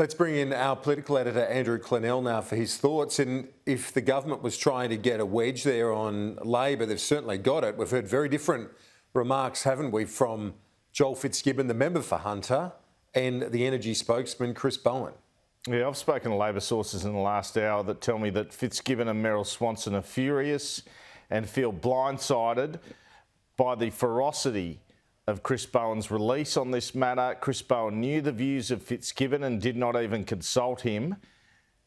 Let's bring in our political editor, Andrew Clennell, now for his thoughts. And if the government was trying to get a wedge there on Labor, they've certainly got it. We've heard very different remarks, haven't we, from Joel Fitzgibbon, the member for Hunter, and the energy spokesman, Chris Bowen. Yeah, I've spoken to Labor sources in the last hour that tell me that Fitzgibbon and Meryl Swanson are furious and feel blindsided by the ferocity of Chris Bowen's release on this matter. Chris Bowen knew the views of Fitzgibbon and did not even consult him.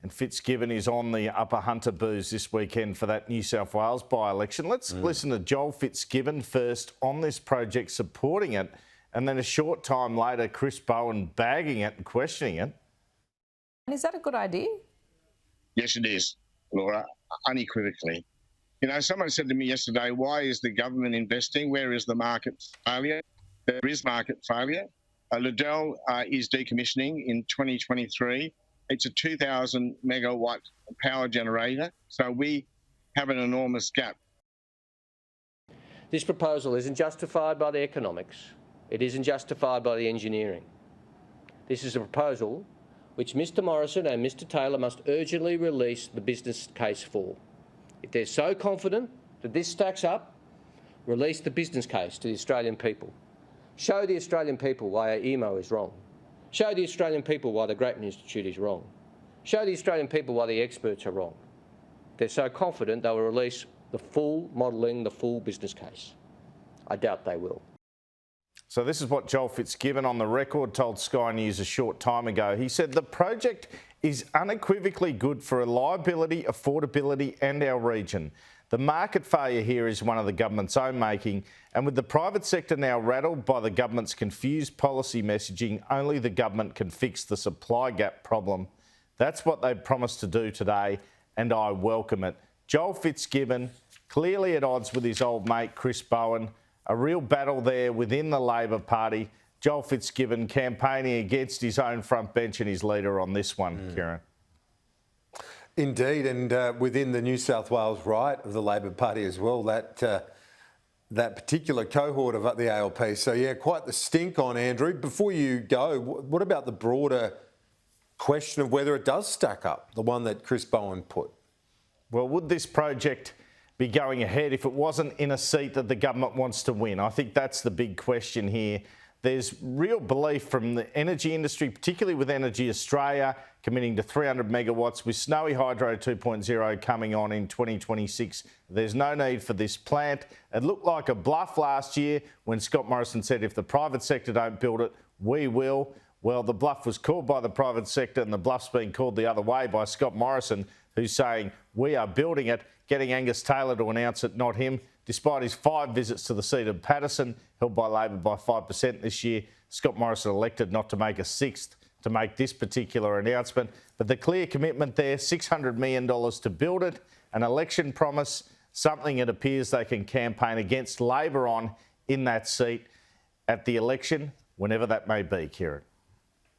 And Fitzgibbon is on the Upper Hunter booze this weekend for that New South Wales by-election. Let's listen to Joel Fitzgibbon first on this project, supporting it, and then a short time later, Chris Bowen bagging it and questioning it. Is that a good idea? Yes, it is, Laura, unequivocally. You know, someone said to me yesterday, why is the government investing? Where is the market failure? There is market failure. Liddell is decommissioning in 2023. It's a 2,000 megawatt power generator. So we have an enormous gap. This proposal isn't justified by the economics. It isn't justified by the engineering. This is a proposal which Mr Morrison and Mr Taylor must urgently release the business case for. If they're so confident that this stacks up, release the business case to the Australian people. Show the Australian people why our EMO is wrong. Show the Australian people why the Grattan Institute is wrong. Show the Australian people why the experts are wrong. If they're so confident, they will release the full modelling, the full business case. I doubt they will. So this is what Joel Fitzgibbon on the record told Sky News a short time ago. He said the project is unequivocally good for reliability, affordability and our region. The market failure here is one of the government's own making, and with the private sector now rattled by the government's confused policy messaging, only the government can fix the supply gap problem. That's what they've promised to do today, and I welcome it. Joel Fitzgibbon, clearly at odds with his old mate Chris Bowen. A real battle there within the Labor Party. Joel Fitzgibbon campaigning against his own front bench and his leader on this one, Kieran. Indeed, and within the New South Wales right of the Labor Party as well, that particular cohort of the ALP. So, yeah, quite the stink on, Andrew. Before you go, what about the broader question of whether it does stack up, the one that Chris Bowen put? Well, would this project be going ahead if it wasn't in a seat that the government wants to win? I think that's the big question here. There's real belief from the energy industry, particularly with Energy Australia, committing to 300 megawatts with Snowy Hydro 2.0 coming on in 2026. There's no need for this plant. It looked like a bluff last year when Scott Morrison said if the private sector don't build it, we will. Well, the bluff was called by the private sector and the bluff's being called the other way by Scott Morrison, who's saying we are building it, getting Angus Taylor to announce it, not him. Despite his 5 visits to the seat of Patterson, held by Labor by 5% this year, Scott Morrison elected not to make a 6th to make this particular announcement. But the clear commitment there, $600 million to build it, an election promise, something it appears they can campaign against Labor on in that seat at the election, whenever that may be, Kieran.